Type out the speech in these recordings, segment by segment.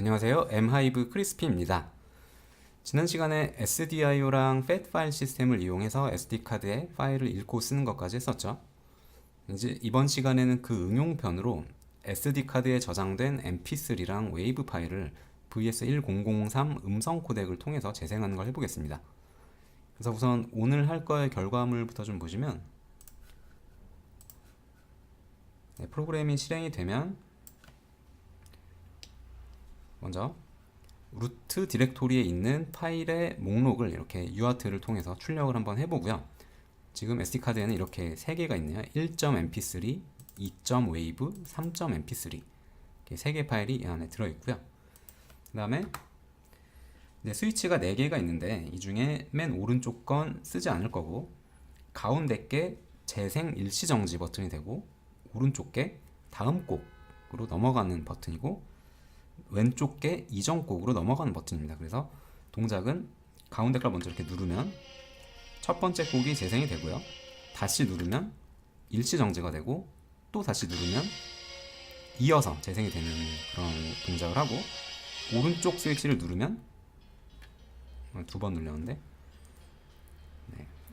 안녕하세요. mHive 크리스피입니다. 지난 시간에 SDIO랑 FAT 파일 시스템을 이용해서 SD카드에 파일을 읽고 쓰는 것까지 했었죠. 이제 이번 시간에는 그 응용편으로 SD카드에 저장된 mp3랑 웨이브 파일을 VS1003 음성 코덱을 통해서 재생하는 걸 해보겠습니다. 그래서 우선 오늘 할 거의 결과물부터 좀 보시면, 프로그램이 실행이 되면 먼저 루트 디렉토리에 있는 파일의 목록을 이렇게 UART를 통해서 출력을 한번 해보고요. 지금 SD카드에는 이렇게 3개가 있네요. 1.mp3, 2.wave, 3.mp3 이렇게 3개 파일이 이 안에 들어있고요. 그 다음에 스위치가 4개가 있는데 이 중에 맨 오른쪽 건 쓰지 않을 거고, 가운데 게 재생 일시정지 버튼이 되고, 오른쪽 게 다음 곡으로 넘어가는 버튼이고, 왼쪽 게 이전 곡으로 넘어가는 버튼입니다. 그래서 동작은 가운데 걸 먼저 이렇게 누르면 첫 번째 곡이 재생이 되고요. 다시 누르면 일시정지가 되고, 또 다시 누르면 이어서 재생이 되는 그런 동작을 하고, 오른쪽 스위치를 누르면 2번 눌렸는데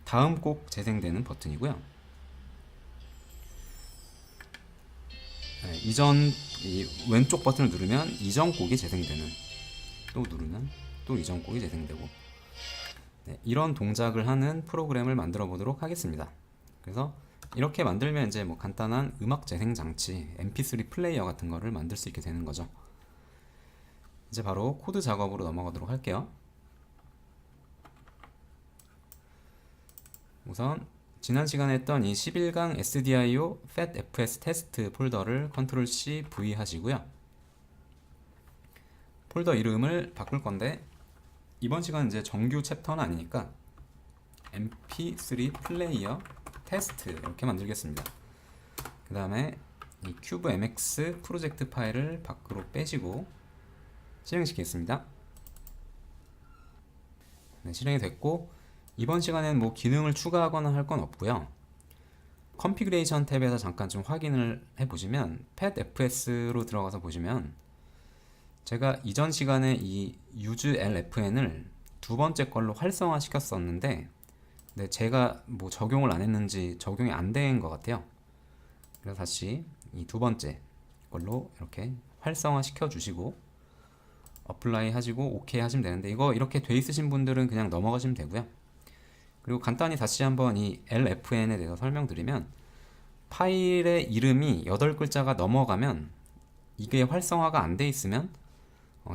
다음 곡 재생되는 버튼이고요. 이 왼쪽 버튼을 누르면 이전 곡이 재생되는, 또 누르면 또 이전 곡이 재생되고, 이런 동작을 하는 프로그램을 만들어 보도록 하겠습니다. 그래서 이렇게 만들면 이제 뭐 간단한 음악 재생 장치, mp3 플레이어 같은 거를 만들 수 있게 되는 거죠. 이제 바로 코드 작업으로 넘어가도록 할게요. 우선 지난 시간에 했던 이 11강 SDIO FAT-FS 테스트 폴더를 Ctrl C V 하시고요. 폴더 이름을 바꿀 건데, 이번 시간은 이제 정규 챕터는 아니니까 mp3 플레이어 테스트 이렇게 만들겠습니다. 그 다음에 이 큐브 mx 프로젝트 파일을 밖으로 빼시고 실행시키겠습니다. 실행이 됐고, 이번 시간에는 뭐 기능을 추가하거나 할 건 없고요. 컨피그레이션 탭에서 잠깐 좀 확인을 해보시면, FAT-FS로 들어가서 보시면 제가 이전 시간에 이 use lfn을 두 번째 걸로 활성화 시켰었는데, 제가 뭐 적용을 안 했는지 적용이 안 된 것 같아요. 그래서 다시 이 두 번째 걸로 이렇게 활성화 시켜 주시고 어플라이 하시고 오케이 하시면 되는데, 이거 이렇게 돼 있으신 분들은 그냥 넘어가시면 되고요. 그리고 간단히 다시 한번 이 lfn에 대해서 설명드리면, 파일의 이름이 8글자가 넘어가면, 이게 활성화가 안 돼 있으면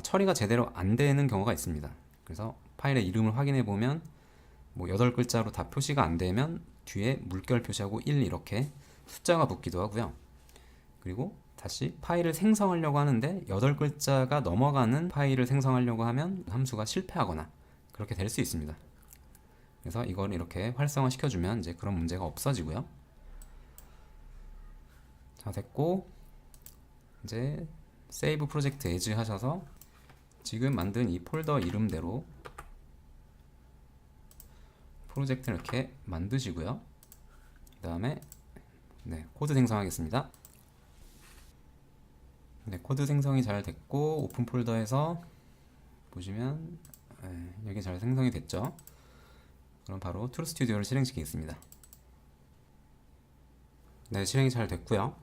처리가 제대로 안 되는 경우가 있습니다. 그래서 파일의 이름을 확인해 보면 뭐 8글자로 다 표시가 안 되면 뒤에 물결 표시하고 1 이렇게 숫자가 붙기도 하고요. 그리고 다시 파일을 생성하려고 하는데 8글자가 넘어가는 파일을 생성하려고 하면 함수가 실패하거나 그렇게 될 수 있습니다. 그래서 이걸 이렇게 활성화 시켜주면 이제 그런 문제가 없어지고요. 자, 됐고, 이제 세이브 프로젝트 에즈 하셔서 지금 만든 이 폴더 이름대로 프로젝트를 이렇게 만드시고요. 그 다음에 코드 생성하겠습니다. 코드 생성이 잘 됐고, 오픈 폴더에서 보시면 여기 잘 생성이 됐죠. 그럼 바로 툴 스튜디오를 실행시키겠습니다. 실행이 잘 됐고요.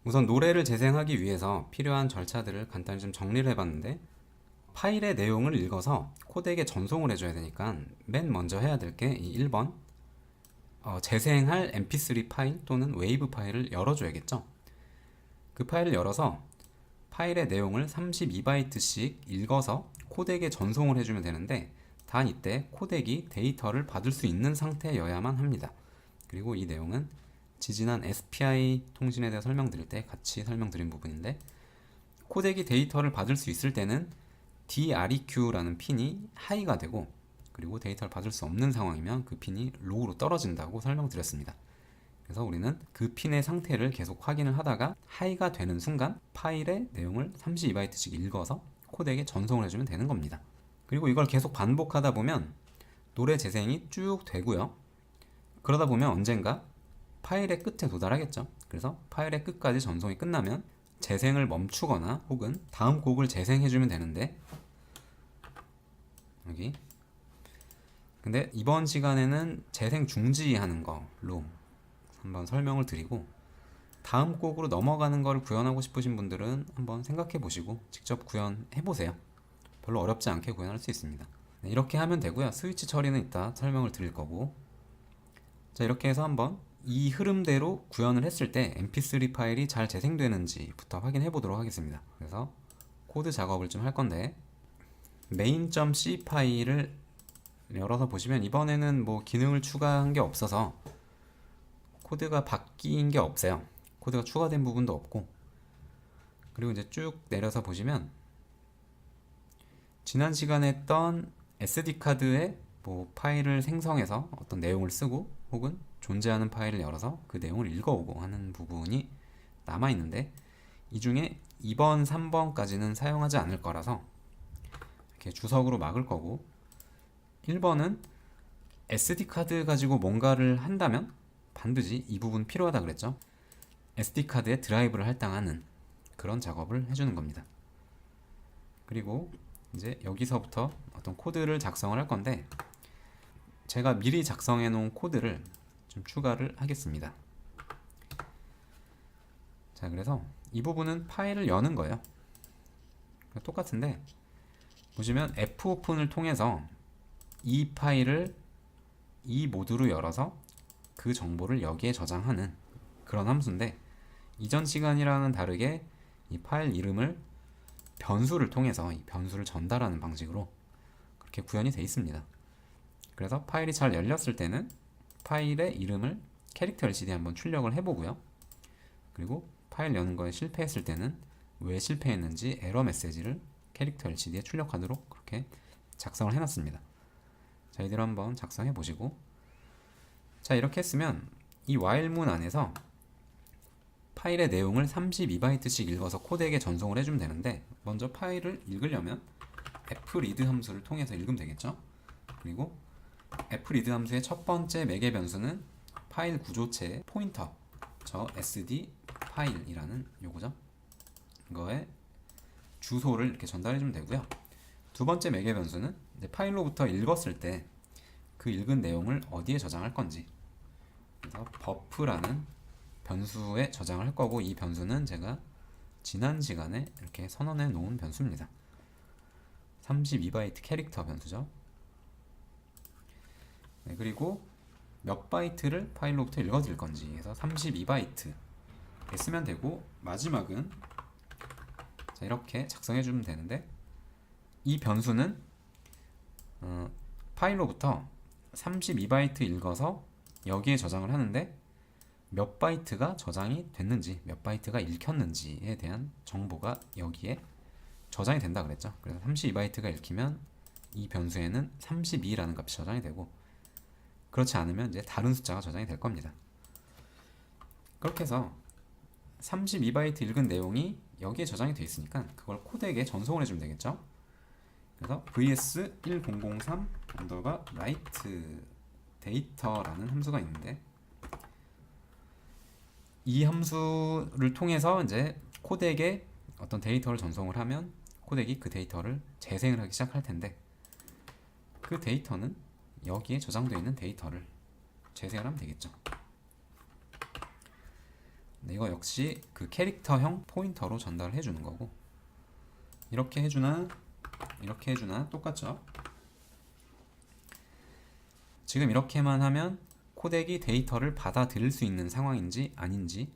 우선 노래를 재생하기 위해서 필요한 절차들을 간단히 좀 정리를 해봤는데, 파일의 내용을 읽어서 코덱에 전송을 해줘야 되니까 맨 먼저 해야 될 게 이 1번 재생할 mp3 파일 또는 웨이브 파일을 열어줘야겠죠. 그 파일을 열어서 파일의 내용을 32바이트씩 읽어서 코덱에 전송을 해주면 되는데, 단 이때 코덱이 데이터를 받을 수 있는 상태여야만 합니다. 그리고 이 내용은 지지난 SPI 통신에 대해 설명드릴 때 같이 설명드린 부분인데, 코덱이 데이터를 받을 수 있을 때는 DREQ라는 핀이 하이가 되고, 그리고 데이터를 받을 수 없는 상황이면 그 핀이 로우로 떨어진다고 설명드렸습니다. 그래서 우리는 그 핀의 상태를 계속 확인을 하다가 하이가 되는 순간 파일의 내용을 32바이트씩 읽어서 코덱에 전송을 해주면 되는 겁니다. 그리고 이걸 계속 반복하다 보면 노래 재생이 쭉 되고요. 그러다 보면 언젠가 파일의 끝에 도달하겠죠. 그래서 파일의 끝까지 전송이 끝나면 재생을 멈추거나 혹은 다음 곡을 재생해주면 되는데, 여기 근데 이번 시간에는 재생 중지하는 걸로 한번 설명을 드리고, 다음 곡으로 넘어가는 걸 구현하고 싶으신 분들은 한번 생각해 보시고 직접 구현해 보세요. 별로 어렵지 않게 구현할 수 있습니다. 네, 이렇게 하면 되고요. 스위치 처리는 이따 설명을 드릴 거고, 자, 이렇게 해서 한번 이 흐름대로 구현을 했을 때 mp3 파일이 잘 재생되는지부터 확인해 보도록 하겠습니다. 그래서 코드 작업을 좀 할 건데, main.c 파일을 열어서 보시면 이번에는 뭐 기능을 추가한 게 없어서 코드가 바뀐 게 없어요. 코드가 추가된 부분도 없고, 그리고 이제 쭉 내려서 보시면 지난 시간에 했던 SD카드에 뭐 파일을 생성해서 어떤 내용을 쓰고 혹은 존재하는 파일을 열어서 그 내용을 읽어오고 하는 부분이 남아있는데, 이 중에 2번, 3번까지는 사용하지 않을 거라서 이렇게 주석으로 막을 거고, 1번은 SD카드 가지고 뭔가를 한다면 반드시 이 부분 필요하다 그랬죠. SD카드에 드라이브를 할당하는 그런 작업을 해주는 겁니다. 그리고 이제 여기서부터 어떤 코드를 작성을 할 건데, 제가 미리 작성해 놓은 코드를 좀 추가를 하겠습니다. 자, 그래서 이 부분은 파일을 여는 거예요. 똑같은데 보시면 fopen을 통해서 이 파일을 이 모드로 열어서 그 정보를 여기에 저장하는 그런 함수인데, 이전 시간이랑은 다르게 이 파일 이름을 변수를 통해서 이 변수를 전달하는 방식으로 그렇게 구현이 되어 있습니다. 그래서 파일이 잘 열렸을 때는 파일의 이름을 캐릭터 LCD 한번 출력을 해보고요. 그리고 파일 여는 거에 실패했을 때는 왜 실패했는지 에러 메시지를 캐릭터 LCD에 출력하도록 그렇게 작성을 해놨습니다. 자, 이대로 한번 작성해 보시고, 자, 이렇게 했으면 이 while문 안에서 파일의 내용을 32바이트씩 읽어서 코덱에 전송을 해주면 되는데, 먼저 파일을 읽으려면 fread 함수를 통해서 읽으면 되겠죠. 그리고 fread 함수의 첫 번째 매개 변수는 파일 구조체의 포인터, 저 sd 파일이라는 요거죠. 이거에 주소를 이렇게 전달해주면 되고요. 두 번째 매개 변수는 이제 파일로부터 읽었을 때 그 읽은 내용을 어디에 저장할 건지, 그래서 버프라는 변수에 저장을 할 거고, 이 변수는 제가 지난 시간에 이렇게 선언해 놓은 변수입니다. 32바이트 캐릭터 변수죠. 네, 그리고 몇 바이트를 파일로부터 읽어드릴 건지 해서 32바이트 쓰면 되고, 마지막은 자, 이렇게 작성해 주면 되는데, 이 변수는 파일로부터 32바이트 읽어서 여기에 저장을 하는데, 몇 바이트가 저장이 됐는지 몇 바이트가 읽혔는지에 대한 정보가 여기에 저장이 된다 그랬죠. 그래서 32바이트가 읽히면 이 변수에는 32라는 값이 저장이 되고, 그렇지 않으면 이제 다른 숫자가 저장이 될 겁니다. 그렇게 해서 32바이트 읽은 내용이 여기에 저장이 되어 있으니까 그걸 코덱에 전송을 해주면 되겠죠. 그래서 vs1003 write 데이터라는 함수가 있는데, 이 함수를 통해서 이제 코덱에 어떤 데이터를 전송을 하면 코덱이 그 데이터를 재생을 하기 시작할 텐데, 그 데이터는 여기에 저장되어 있는 데이터를 재생을 하면 되겠죠. 네, 이거 역시 그 캐릭터형 포인터로 전달을 해주는 거고, 이렇게 해주나 이렇게 해주나 똑같죠. 지금 이렇게만 하면 코덱이 데이터를 받아들일 수 있는 상황인지 아닌지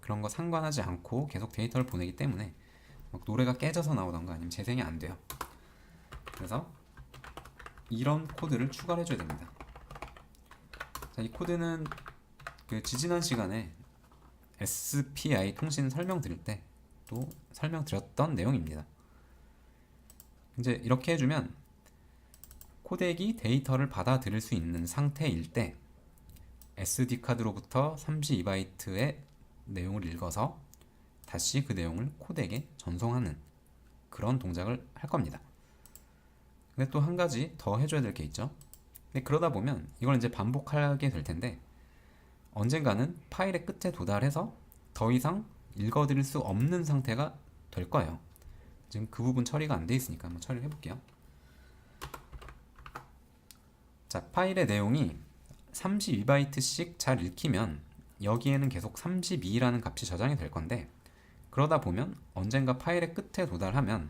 그런 거 상관하지 않고 계속 데이터를 보내기 때문에 막 노래가 깨져서 나오던가 아니면 재생이 안 돼요. 그래서 이런 코드를 추가를 해줘야 됩니다. 자, 이 코드는 그 지지난 시간에 SPI 통신 설명드릴 때 또 설명드렸던 내용입니다. 이제 이렇게 해주면 코덱이 데이터를 받아들일 수 있는 상태일 때 SD카드로부터 32바이트의 내용을 읽어서 다시 그 내용을 코덱에 전송하는 그런 동작을 할 겁니다. 근데 또 한 가지 더 해줘야 될 게 있죠. 근데 그러다 보면 이걸 이제 반복하게 될 텐데, 언젠가는 파일의 끝에 도달해서 더 이상 읽어드릴 수 없는 상태가 될 거예요. 지금 그 부분 처리가 안 돼 있으니까 한번 처리를 해볼게요. 자, 파일의 내용이 32바이트씩 잘 읽히면 여기에는 계속 32라는 값이 저장이 될 건데, 그러다 보면 언젠가 파일의 끝에 도달하면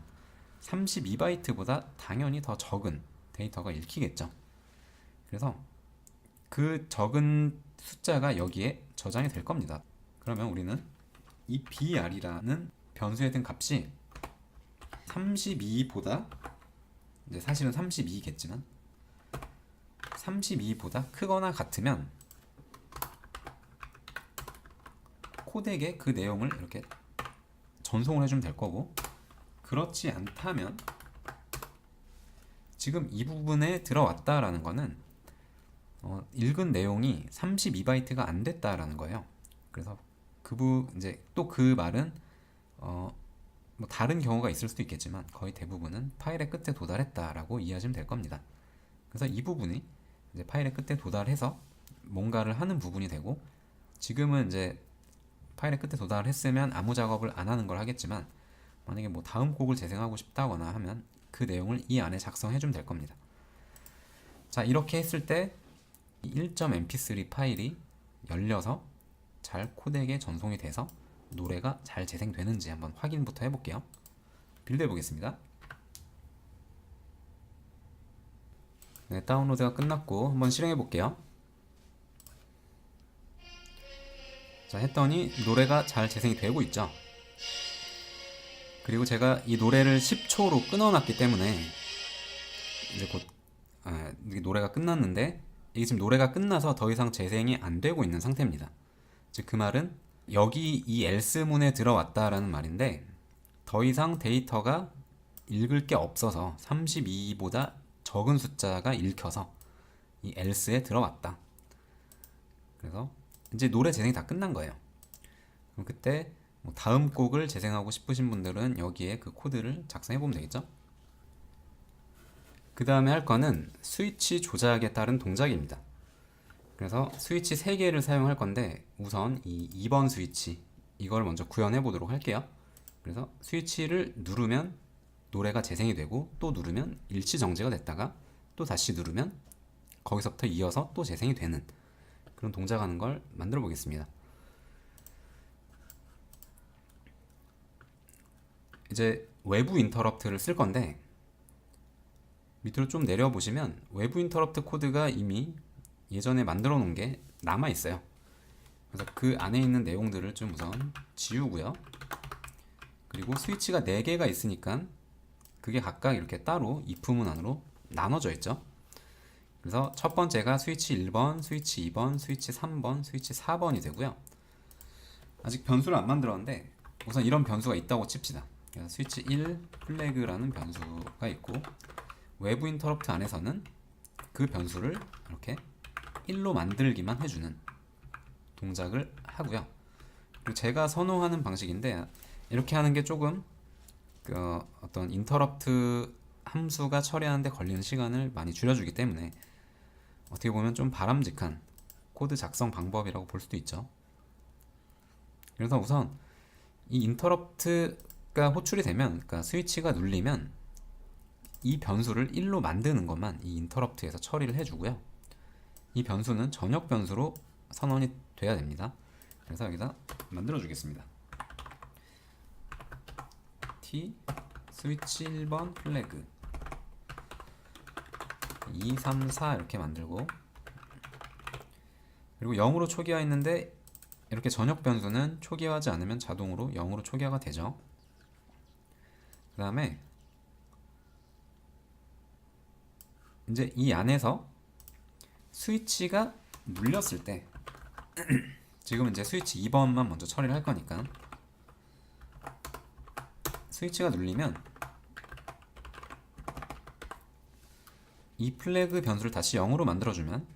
32바이트보다 당연히 더 적은 데이터가 읽히겠죠. 그래서 그 적은 숫자가 여기에 저장이 될 겁니다. 그러면 우리는 이 br이라는 변수에 든 값이 32보다, 이제 사실은 32겠지만 32보다 크거나 같으면 코덱에 그 내용을 이렇게 전송을 해주면 될 거고, 그렇지 않다면 지금 이 부분에 들어왔다라는 거는 읽은 내용이 32바이트가 안 됐다라는 거예요. 그래서 이제 또 그 말은 뭐 다른 경우가 있을 수도 있겠지만 거의 대부분은 파일의 끝에 도달했다라고 이해하시면 될 겁니다. 그래서 이 부분이 이제 파일의 끝에 도달해서 뭔가를 하는 부분이 되고, 지금은 이제 파일의 끝에 도달했으면 아무 작업을 안 하는 걸 하겠지만, 만약에 뭐 다음 곡을 재생하고 싶다거나 하면 그 내용을 이 안에 작성해 주면 될 겁니다. 자, 이렇게 했을 때 1.mp3 파일이 열려서 잘 코덱에 전송이 돼서 노래가 잘 재생되는지 한번 확인부터 해볼게요. 빌드 해보겠습니다. 네, 다운로드가 끝났고 한번 실행해볼게요. 자, 했더니 노래가 잘 재생이 되고 있죠. 그리고 제가 이 노래를 10초로 끊어놨기 때문에 이제 곧 이게 노래가 끝났는데, 이게 지금 노래가 끝나서 더 이상 재생이 안 되고 있는 상태입니다. 즉 그 말은 여기 이 else문에 들어왔다라는 말인데, 더 이상 데이터가 읽을 게 없어서 32보다 적은 숫자가 읽혀서 이 else에 들어왔다. 그래서 이제 노래 재생이 다 끝난 거예요. 그럼 그때 뭐 다음 곡을 재생하고 싶으신 분들은 여기에 그 코드를 작성해 보면 되겠죠. 그 다음에 할 거는 스위치 조작에 따른 동작입니다. 그래서 스위치 3개를 사용할 건데, 우선 이 2번 스위치, 이걸 먼저 구현해 보도록 할게요. 그래서 스위치를 누르면 노래가 재생이 되고, 또 누르면 일시 정지가 됐다가 또 다시 누르면 거기서부터 이어서 또 재생이 되는 그런 동작하는 걸 만들어 보겠습니다. 이제 외부 인터럽트를 쓸 건데, 밑으로 좀 내려 보시면 외부 인터럽트 코드가 이미 예전에 만들어 놓은 게 남아 있어요. 그래서 그 안에 있는 내용들을 좀 우선 지우고요. 그리고 스위치가 4개가 있으니까 그게 각각 이렇게 따로 if 문안으로 나눠져 있죠. 그래서 첫 번째가 스위치 1번, 스위치 2번, 스위치 3번, 스위치 4번이 되고요. 아직 변수를 안 만들었는데 우선 이런 변수가 있다고 칩시다. 그래서 스위치 1 플래그라는 변수가 있고, 외부 인터럽트 안에서는 그 변수를 이렇게 1로 만들기만 해주는 동작을 하고요. 그리고 제가 선호하는 방식인데, 이렇게 하는 게 조금 어떤 인터럽트 함수가 처리하는데 걸리는 시간을 많이 줄여주기 때문에 어떻게 보면 좀 바람직한 코드 작성 방법이라고 볼 수도 있죠. 그래서 우선 이 인터럽트가 호출이 되면, 그러니까 스위치가 눌리면 이 변수를 1로 만드는 것만 이 인터럽트에서 처리를 해주고요. 이 변수는 전역 변수로 선언이 돼야 됩니다. 그래서 여기다 만들어 주겠습니다. t 스위치 1번 플래그 2, 3, 4 이렇게 만들고, 그리고 0으로 초기화 했는데 이렇게 전역 변수는 초기화하지 않으면 자동으로 0으로 초기화가 되죠. 그 다음에 이제 이 안에서 스위치가 눌렸을 때 지금 이제 스위치 2번만 먼저 처리를 할 거니까, 스위치가 눌리면 이 플래그 변수를 다시 0으로 만들어주면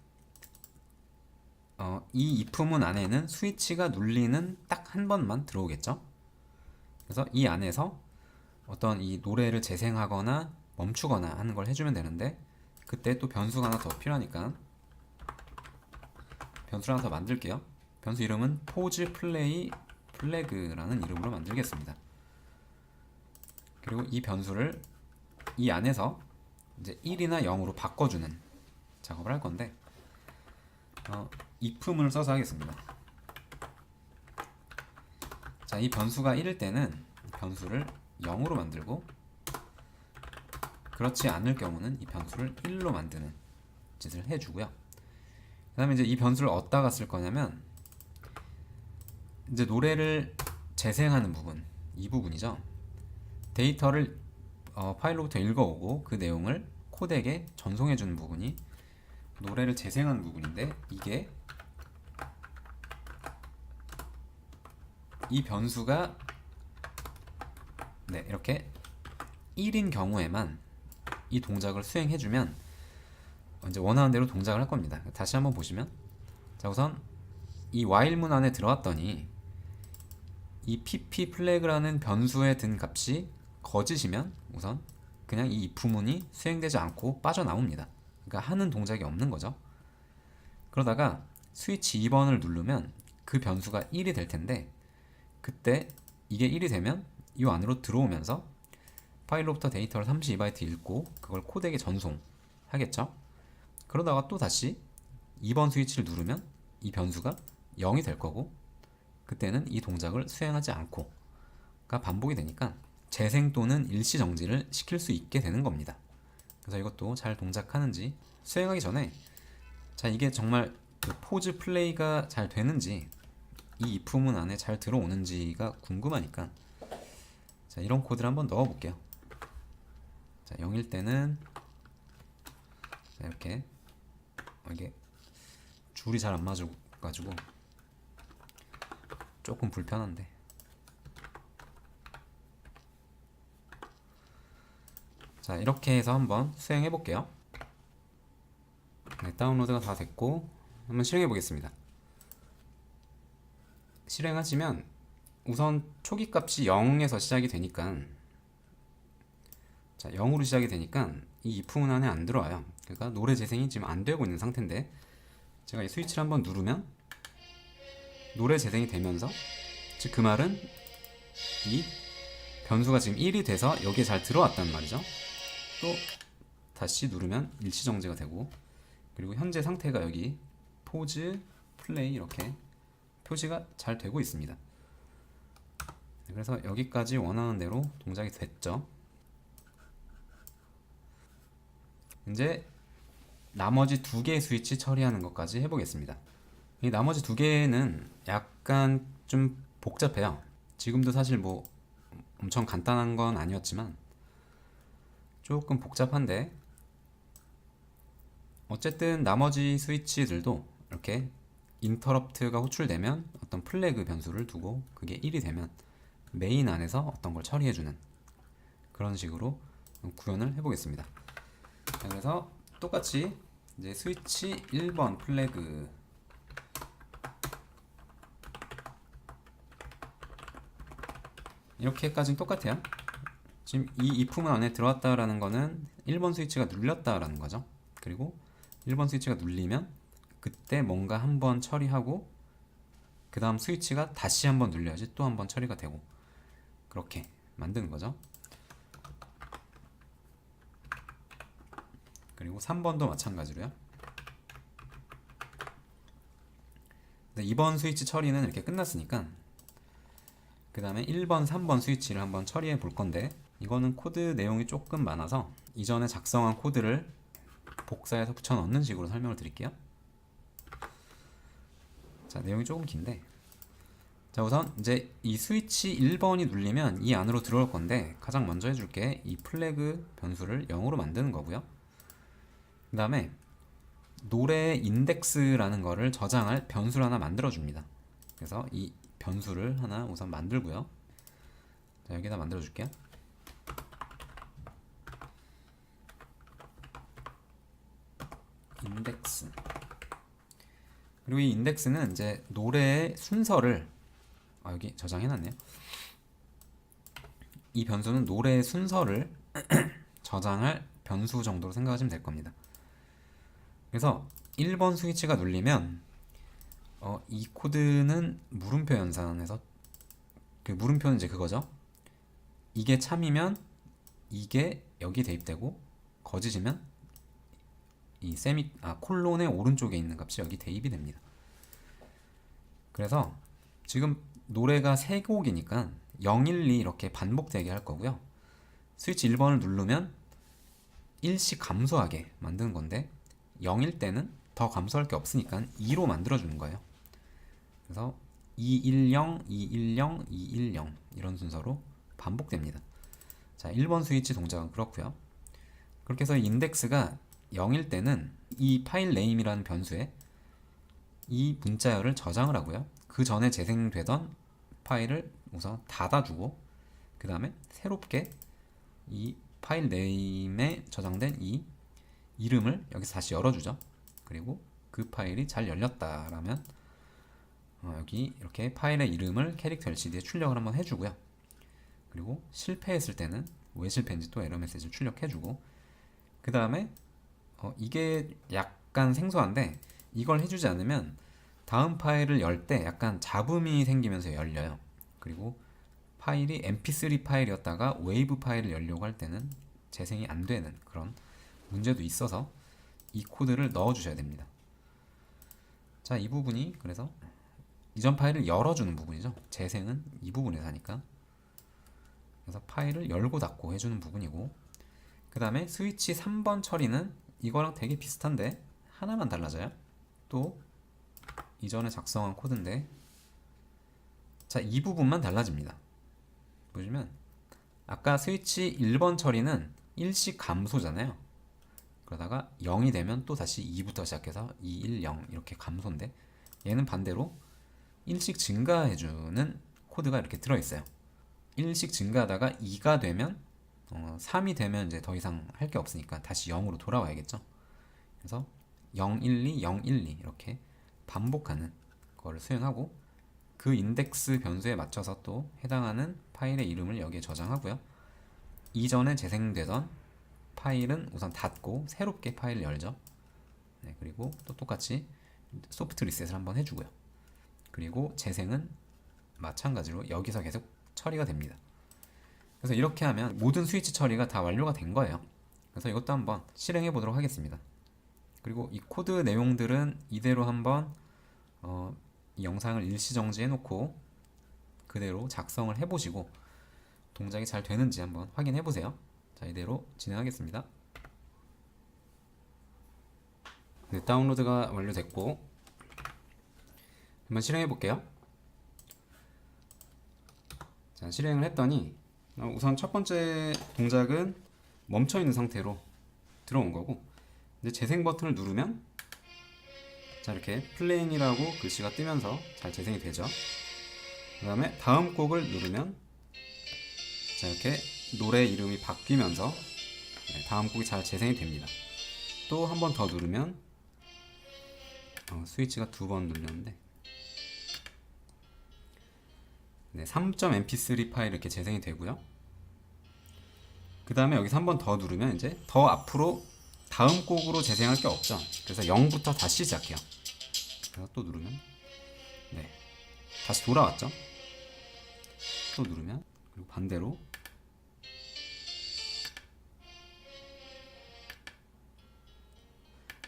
이 if문 안에는 스위치가 눌리는 딱 한 번만 들어오겠죠. 그래서 이 안에서 어떤 이 노래를 재생하거나 멈추거나 하는 걸 해주면 되는데, 그때 또 변수가 하나 더 필요하니까 변수를 하나 더 만들게요. 변수 이름은 pause play 플래그라는 이름으로 만들겠습니다. 그리고 이 변수를 이 안에서 이제 1이나 0으로 바꿔주는 작업을 할 건데 if문을 써서 하겠습니다. 자, 이 변수가 1일 때는 변수를 0으로 만들고, 그렇지 않을 경우는 이 변수를 1로 만드는 짓을 해주고요. 그 다음에 이제 이 변수를 어디다가 쓸 거냐면, 이제 노래를 재생하는 부분, 이 부분이죠. 데이터를 파일로부터 읽어오고 그 내용을 코덱에 전송해주는 부분이 노래를 재생하는 부분인데, 이게 이 변수가 이렇게 1인 경우에만 이 동작을 수행해주면 이제 원하는 대로 동작을 할 겁니다. 다시 한번 보시면, 자, 우선 이 while문 안에 들어왔더니 이 pp 플래그라는 변수에 든 값이 거짓이면 우선 그냥 이 if문이 수행되지 않고 빠져나옵니다. 그러니까 하는 동작이 없는 거죠. 그러다가 스위치 2번을 누르면 그 변수가 1이 될 텐데, 그때 이게 1이 되면 이 안으로 들어오면서 파일로부터 데이터를 32바이트 읽고 그걸 코덱에 전송하겠죠. 그러다가 또 다시 2번 스위치를 누르면 이 변수가 0이 될 거고, 그때는 이 동작을 수행하지 않고가 반복이 되니까 재생 또는 일시 정지를 시킬 수 있게 되는 겁니다. 그래서 이것도 잘 동작하는지 수행하기 전에, 자, 이게 정말 그 포즈 플레이가 잘 되는지, 이 if문 안에 잘 들어오는지가 궁금하니까, 자, 이런 코드를 한번 넣어 볼게요. 자, 0일 때는 이렇게 이게 줄이 잘 안 맞아 가지고 조금 불편한데, 자, 이렇게 해서 한번 수행해 볼게요. 네, 다운로드가 다 됐고 한번 실행해 보겠습니다. 실행하시면 우선 초기 값이 0에서 시작이 되니까, 자, 0으로 시작이 되니까 이 if문 안에 안 들어와요. 그러니까 노래 재생이 지금 안 되고 있는 상태인데, 제가 이 스위치를 한번 누르면 노래 재생이 되면서, 즉 그 말은 이 변수가 지금 1이 돼서 여기에 잘 들어왔단 말이죠. 또 다시 누르면 일시 정지가 되고, 그리고 현재 상태가 여기 포즈, 플레이 이렇게 표시가 잘 되고 있습니다. 그래서 여기까지 원하는 대로 동작이 됐죠. 이제 나머지 두 개의 스위치 처리하는 것까지 해보겠습니다. 이 나머지 두 개는 약간 좀 복잡해요. 지금도 사실 뭐 엄청 간단한 건 아니었지만 조금 복잡한데, 어쨌든 나머지 스위치들도 이렇게 인터럽트가 호출되면 어떤 플래그 변수를 두고 그게 1이 되면 메인 안에서 어떤 걸 처리해주는 그런 식으로 구현을 해보겠습니다. 그래서 똑같이 이제 스위치 1번 플래그 이렇게까지는 똑같아요. 지금 이 if문 안에 들어왔다라는 거는 1번 스위치가 눌렸다라는 거죠. 그리고 1번 스위치가 눌리면 그때 뭔가 한번 처리하고 그 다음 스위치가 다시 한번 눌려야지 또 한번 처리가 되고, 그렇게 만드는 거죠. 그리고 3번도 마찬가지로요. 근데 2번 스위치 처리는 이렇게 끝났으니까 그 다음에 1번, 3번 스위치를 한번 처리해 볼 건데, 이거는 코드 내용이 조금 많아서 이전에 작성한 코드를 복사해서 붙여 넣는 식으로 설명을 드릴게요. 자, 내용이 조금 긴데, 자, 우선 이제 이 스위치 1번이 눌리면 이 안으로 들어올 건데, 가장 먼저 해줄게 이 플래그 변수를 0으로 만드는 거고요. 그 다음에 노래 인덱스라는 거를 저장할 변수를 하나 만들어 줍니다. 그래서 이 변수를 하나 우선 만들고요. 자, 여기다 만들어 줄게요. 인덱스. 그리고 이 인덱스는 이제 노래의 순서를 여기 저장해놨네요. 이 변수는 노래의 순서를 저장할 변수 정도로 생각하시면 될 겁니다. 그래서 1번 스위치가 눌리면 이 코드는 물음표 연산에서 그 물음표는 이제 그거죠. 이게 참이면 이게 여기 대입되고, 거짓이면 이 콜론의 오른쪽에 있는 값이 여기 대입이 됩니다. 그래서 지금 노래가 3곡이니까 0, 1, 2 이렇게 반복되게 할 거고요. 스위치 1번을 누르면 일씩 감소하게 만드는 건데 0일 때는 더 감소할 게 없으니까 2로 만들어주는 거예요. 그래서 210, 210, 210 이런 순서로 반복됩니다. 자, 1번 스위치 동작은 그렇고요. 그렇게 해서 인덱스가 0일 때는 이 파일 네임이라는 변수에 이 문자열을 저장을 하고요. 그 전에 재생되던 파일을 우선 닫아주고, 그 다음에 새롭게 이 파일 네임에 저장된 이 이름을 여기서 다시 열어주죠. 그리고 그 파일이 잘 열렸다라면 여기 이렇게 파일의 이름을 캐릭터 LCD에 출력을 한번 해주고요. 그리고 실패했을 때는 왜 실패인지 또 에러 메시지를 출력해주고, 그 다음에 이게 약간 생소한데 이걸 해주지 않으면 다음 파일을 열 때 약간 잡음이 생기면서 열려요. 그리고 파일이 mp3 파일이었다가 웨이브 파일을 열려고 할 때는 재생이 안 되는 그런 문제도 있어서 이 코드를 넣어 주셔야 됩니다. 자, 이 부분이 그래서 이전 파일을 열어주는 부분이죠. 재생은 이 부분에서 하니까. 그래서 파일을 열고 닫고 해주는 부분이고, 그 다음에 스위치 3번 처리는 이거랑 되게 비슷한데 하나만 달라져요. 또 이전에 작성한 코드인데, 자, 이 부분만 달라집니다. 보시면 아까 스위치 1번 처리는 일씩 감소잖아요. 그러다가 0이 되면 또 다시 2부터 시작해서 2, 1, 0 이렇게 감소인데, 얘는 반대로 일씩 증가해주는 코드가 이렇게 들어있어요. 일씩 증가하다가 2가 되면 3이 되면 이제 더 이상 할 게 없으니까 다시 0으로 돌아와야겠죠. 그래서 0, 1, 2, 0, 1, 2 이렇게 반복하는 거를 수행하고, 그 인덱스 변수에 맞춰서 또 해당하는 파일의 이름을 여기에 저장하고요. 이전에 재생되던 파일은 우선 닫고 새롭게 파일을 열죠. 네, 그리고 또 똑같이 소프트 리셋을 한번 해주고요. 그리고 재생은 마찬가지로 여기서 계속 처리가 됩니다. 그래서 이렇게 하면 모든 스위치 처리가 다 완료가 된 거예요. 그래서 이것도 한번 실행해 보도록 하겠습니다. 그리고 이 코드 내용들은 이대로 한번 이 영상을 일시정지해 놓고 그대로 작성을 해 보시고 동작이 잘 되는지 한번 확인해 보세요. 자, 이대로 진행하겠습니다. 네, 다운로드가 완료됐고 한번 실행해 볼게요. 자, 실행을 했더니 우선 첫 번째 동작은 멈춰 있는 상태로 들어온 거고, 이제 재생 버튼을 누르면 자, 이렇게 플레잉이라고 글씨가 뜨면서 잘 재생이 되죠. 그 다음에 다음 곡을 누르면 자, 이렇게 노래 이름이 바뀌면서 다음 곡이 잘 재생이 됩니다. 또 한 번 더 누르면 스위치가 2번 눌렸는데 3.mp3 파일 이렇게 재생이 되고요. 그 다음에 여기서 한 번 더 누르면 이제 더 앞으로 다음 곡으로 재생할 게 없죠. 그래서 0부터 다시 시작해요. 그래서 또 누르면 다시 돌아왔죠. 또 누르면, 그리고 반대로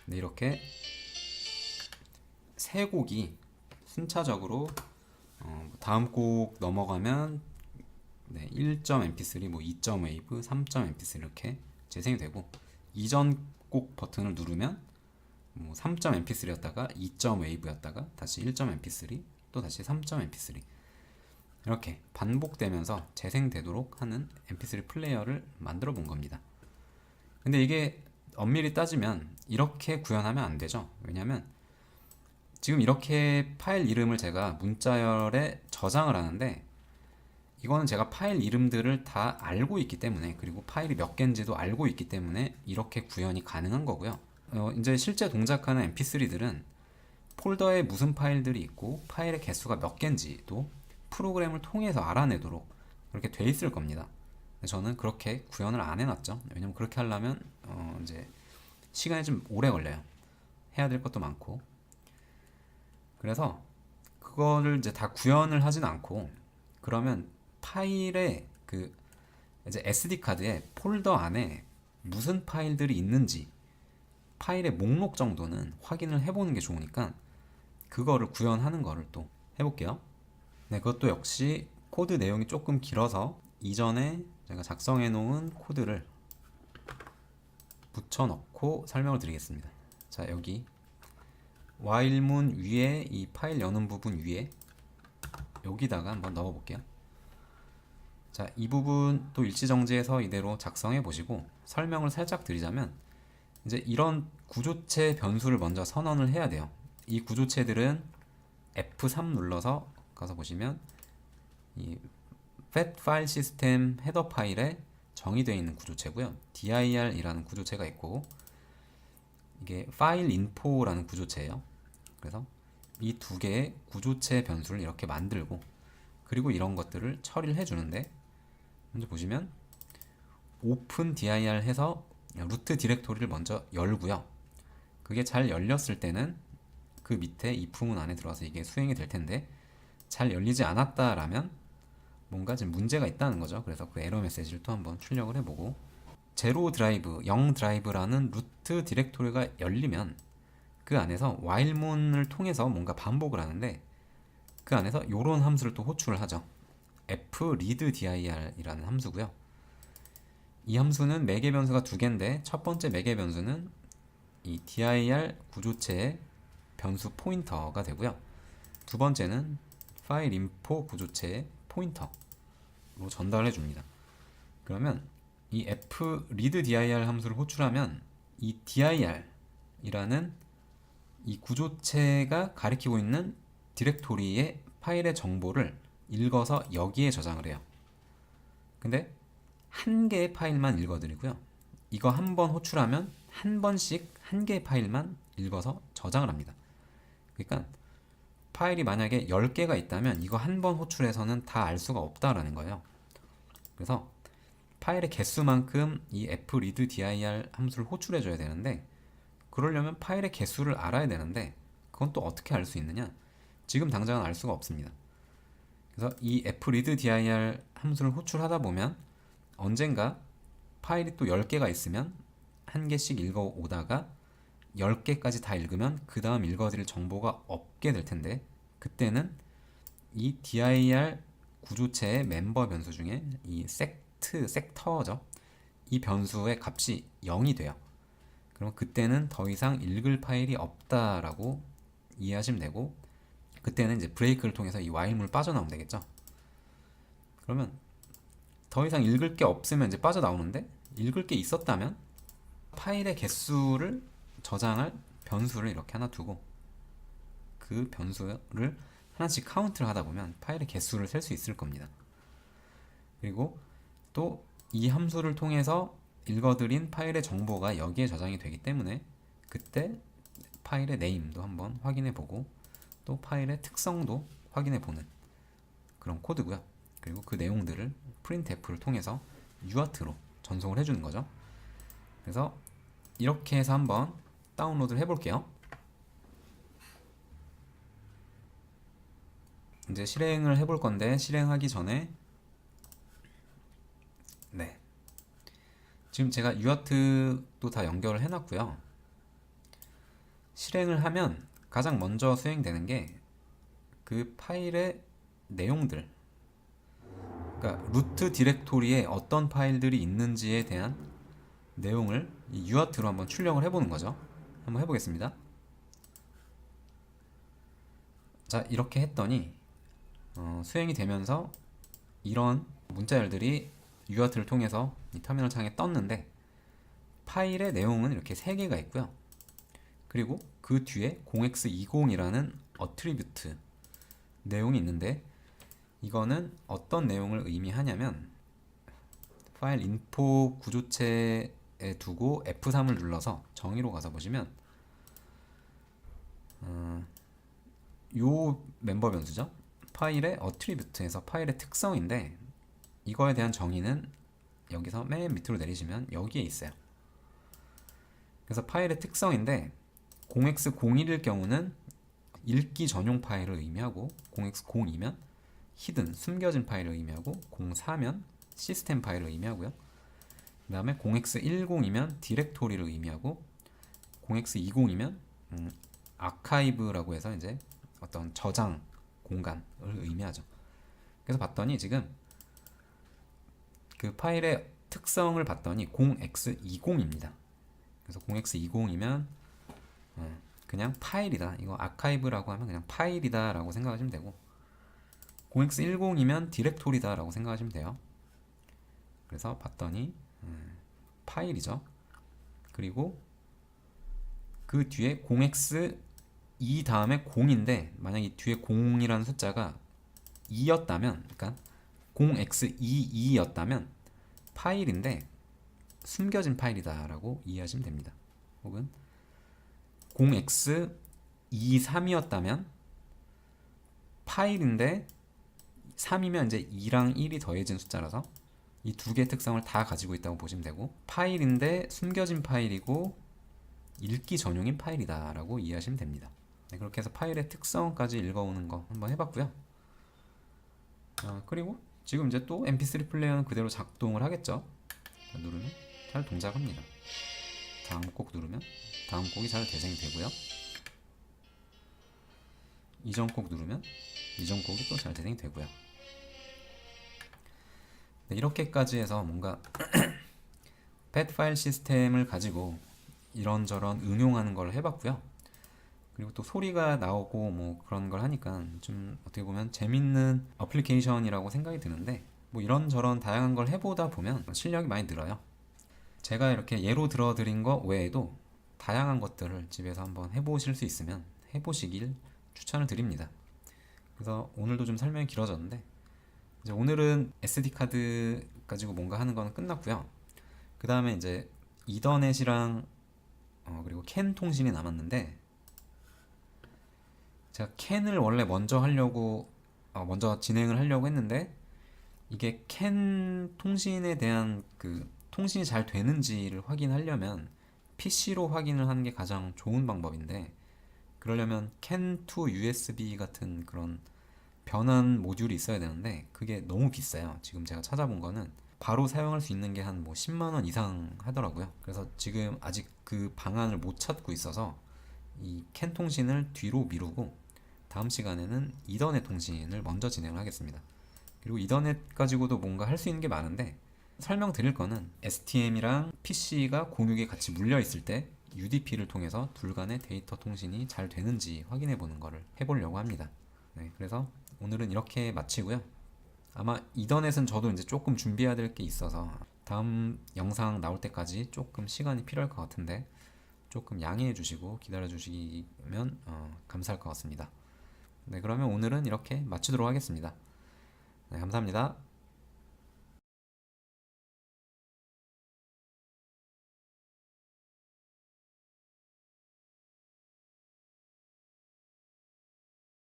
이렇게 세 곡이 순차적으로 다음 곡 넘어가면 1.mp3, 2.wave, 3.mp3 이렇게 재생이 되고, 이전 곡 버튼을 누르면 3.mp3였다가 2.wave였다가 다시 1.mp3, 또 다시 3.mp3 이렇게 반복되면서 재생되도록 하는 mp3 플레이어를 만들어 본 겁니다. 근데 이게 엄밀히 따지면 이렇게 구현하면 안 되죠. 왜냐면 지금 이렇게 파일 이름을 제가 문자열에 저장을 하는데, 이거는 제가 파일 이름들을 다 알고 있기 때문에, 그리고 파일이 몇 개인지도 알고 있기 때문에 이렇게 구현이 가능한 거고요. 이제 실제 동작하는 mp3들은 폴더에 무슨 파일들이 있고 파일의 개수가 몇 개인지도 프로그램을 통해서 알아내도록 그렇게 돼 있을 겁니다. 저는 그렇게 구현을 안 해놨죠. 왜냐면 그렇게 하려면 이제 시간이 좀 오래 걸려요. 해야 될 것도 많고. 그래서 그거를 이제 다 구현을 하진 않고 그러면 파일에 이제 SD 카드에 폴더 안에 무슨 파일들이 있는지 파일의 목록 정도는 확인을 해보는 게 좋으니까 그거를 구현하는 거를 또 해볼게요. 네, 그것도 역시 코드 내용이 조금 길어서 이전에 제가 작성해 놓은 코드를 붙여넣고 설명을 드리겠습니다. 자, 여기 while문 위에 이 파일 여는 부분 위에 여기다가 한번 넣어 볼게요. 자, 이 부분 또 일치정지해서 이대로 작성해 보시고 설명을 살짝 드리자면 이제 이런 구조체 변수를 먼저 선언을 해야 돼요. 이 구조체들은 F3 눌러서 가서 보시면 이 fat 파일 시스템 헤더 파일에 정의되어 있는 구조체고요. dir이라는 구조체가 있고 이게 파일 인포라는 구조체예요. 그래서 이 두 개의 구조체 변수를 이렇게 만들고 그리고 이런 것들을 처리를 해주는데 먼저 보시면 open dir 해서 루트 디렉토리를 먼저 열고요. 그게 잘 열렸을 때는 그 밑에 if문 안에 들어가서 이게 수행이 될 텐데 잘 열리지 않았다라면 뭔가 지금 문제가 있다는 거죠. 그래서 그 에러 메시지를 또 한번 출력을 해보고 제로 드라이브, 0 드라이브라는 루트 디렉토리가 열리면 그 안에서 while문을 통해서 뭔가 반복을 하는데 그 안에서 이런 함수를 또 호출을 하죠. freaddir이라는 함수고요. 이 함수는 매개 변수가 두 개인데 첫 번째 매개 변수는 이 dir 구조체의 변수 포인터가 되고요. 두 번째는 파일 인포 구조체의 포인터로 전달해 줍니다. 그러면 이 freaddir 함수를 호출하면 이 dir이라는 이 구조체가 가리키고 있는 디렉토리의 파일의 정보를 읽어서 여기에 저장을 해요. 근데 한 개의 파일만 읽어드리고요. 이거 한 번 호출하면 한 번씩 한 개의 파일만 읽어서 저장을 합니다. 그러니까 파일이 만약에 10개가 있다면 이거 한 번 호출해서는 다 알 수가 없다라는 거예요. 그래서 파일의 개수만큼 이 freaddir 함수를 호출해 줘야 되는데 그러려면 파일의 개수를 알아야 되는데 그건 또 어떻게 알 수 있느냐? 지금 당장은 알 수가 없습니다. 그래서 이 freaddir 함수를 호출하다 보면 언젠가 파일이 또 10개가 있으면 한 개씩 읽어오다가 10개까지 다 읽으면 그 다음 읽어드릴 정보가 없게 될 텐데 그때는 이 dir 구조체의 멤버 변수 중에 이 섹터죠. 이 변수의 값이 0이 돼요. 그럼 그때는 더 이상 읽을 파일이 없다라고 이해하시면 되고 그때는 이제 브레이크를 통해서 이 while문을 빠져나오면 되겠죠. 그러면 더 이상 읽을 게 없으면 이제 빠져나오는데 읽을 게 있었다면 파일의 개수를 저장할 변수를 이렇게 하나 두고 그 변수를 하나씩 카운트를 하다 보면 파일의 개수를 셀 수 있을 겁니다. 그리고 또 이 함수를 통해서 읽어드린 파일의 정보가 여기에 저장이 되기 때문에 그때 파일의 네임도 한번 확인해 보고 또 파일의 특성도 확인해 보는 그런 코드고요. 그리고 그 내용들을 printf를 통해서 UART로 전송을 해주는 거죠. 그래서 이렇게 해서 한번 다운로드를 해볼게요. 이제 실행을 해볼 건데 실행하기 전에 네, 지금 제가 UART도 다 연결을 해놨고요. 실행을 하면 가장 먼저 수행되는 게 그 파일의 내용들, 그러니까 루트 디렉토리에 어떤 파일들이 있는지에 대한 내용을 이 UART로 한번 출력을 해보는 거죠. 한번 해보겠습니다. 자, 이렇게 했더니 수행이 되면서 이런 문자열들이 UART를 통해서 이 터미널 창에 떴는데 파일의 내용은 이렇게 3개가 있고요. 그리고 그 뒤에 0x20이라는 어트리뷰트 내용이 있는데 이거는 어떤 내용을 의미하냐면 파일 인포 구조체에 두고 F3을 눌러서 정의로 가서 보시면 요 멤버 변수죠. 파일의 어트리뷰트에서 파일의 특성인데 이거에 대한 정의는 여기서 맨 밑으로 내리시면 여기에 있어요. 그래서 파일의 특성인데 0x01일 경우는 읽기 전용 파일을 의미하고 0x02면 히든 숨겨진 파일을 의미하고 04면 시스템 파일을 의미하고요. 그 다음에 0x10이면 디렉토리를 의미하고 0x20이면 아카이브라고 해서 이제 어떤 저장 공간을 의미하죠. 그래서 봤더니 지금 그 파일의 특성을 봤더니 0x20입니다. 그래서 0x20이면 그냥 파일이다. 이거 아카이브라고 하면 그냥 파일이다 라고 생각하시면 되고 0x10이면 디렉토리다 라고 생각하시면 돼요. 그래서 봤더니 파일이죠. 그리고 그 뒤에 0x2 다음에 0인데 만약 이 뒤에 0이라는 숫자가 2였다면 그러니까 0x22였다면 파일인데 숨겨진 파일이다 라고 이해하시면 됩니다. 혹은 0x23이었다면 파일인데 3이면 이제 2랑 1이 더해진 숫자라서 이 두 개의 특성을 다 가지고 있다고 보시면 되고 파일인데 숨겨진 파일이고 읽기 전용인 파일이다 라고 이해하시면 됩니다. 네, 그렇게 해서 파일의 특성까지 읽어오는 거 한번 해봤고요. 그리고 지금 이제 또 mp3 플레이어는 그대로 작동을 하겠죠. 누르면 잘 동작합니다. 다음 곡 누르면 다음 곡이 잘 재생이 되고요. 이전 곡 누르면 이전 곡이 또 잘 재생이 되고요. 네, 이렇게까지 해서 뭔가 팻 파일 시스템을 가지고 이런저런 응용하는 걸 해봤고요. 그리고 또 소리가 나오고 뭐 그런 걸 하니까 좀 어떻게 보면 재밌는 어플리케이션이라고 생각이 드는데 뭐 이런저런 다양한 걸 해보다 보면 실력이 많이 늘어요. 제가 이렇게 예로 들어드린 거 외에도 다양한 것들을 집에서 한번 해보실 수 있으면 해보시길 추천을 드립니다. 그래서 오늘도 좀 설명이 길어졌는데 이제 오늘은 SD카드 가지고 뭔가 하는 건 끝났고요. 그 다음에 이제 이더넷이랑 그리고 캔 통신이 남았는데 제가 캔을 원래 먼저 하려고 먼저 진행을 하려고 했는데 이게 캔 통신에 대한 그 통신이 잘 되는지를 확인하려면 PC로 확인을 하는 게 가장 좋은 방법인데 그러려면 캔 to USB 같은 그런 변환 모듈이 있어야 되는데 그게 너무 비싸요. 지금 제가 찾아본 거는 바로 사용할 수 있는 게 한 뭐 10만 원 이상 하더라고요. 그래서 지금 아직 그 방안을 못 찾고 있어서 이 캔 통신을 뒤로 미루고 다음 시간에는 이더넷 통신을 먼저 진행을 하겠습니다. 그리고 이더넷 가지고도 뭔가 할 수 있는 게 많은데 설명드릴 거는 STM이랑 PC가 공유기에 같이 물려 있을 때 UDP를 통해서 둘 간의 데이터 통신이 잘 되는지 확인해 보는 거를 해보려고 합니다. 네, 그래서 오늘은 이렇게 마치고요. 아마 이더넷은 저도 이제 조금 준비해야 될 게 있어서 다음 영상 나올 때까지 조금 시간이 필요할 것 같은데 조금 양해해 주시고 기다려 주시면 감사할 것 같습니다. 네, 그러면 오늘은 이렇게 마치도록 하겠습니다. 네, 감사합니다.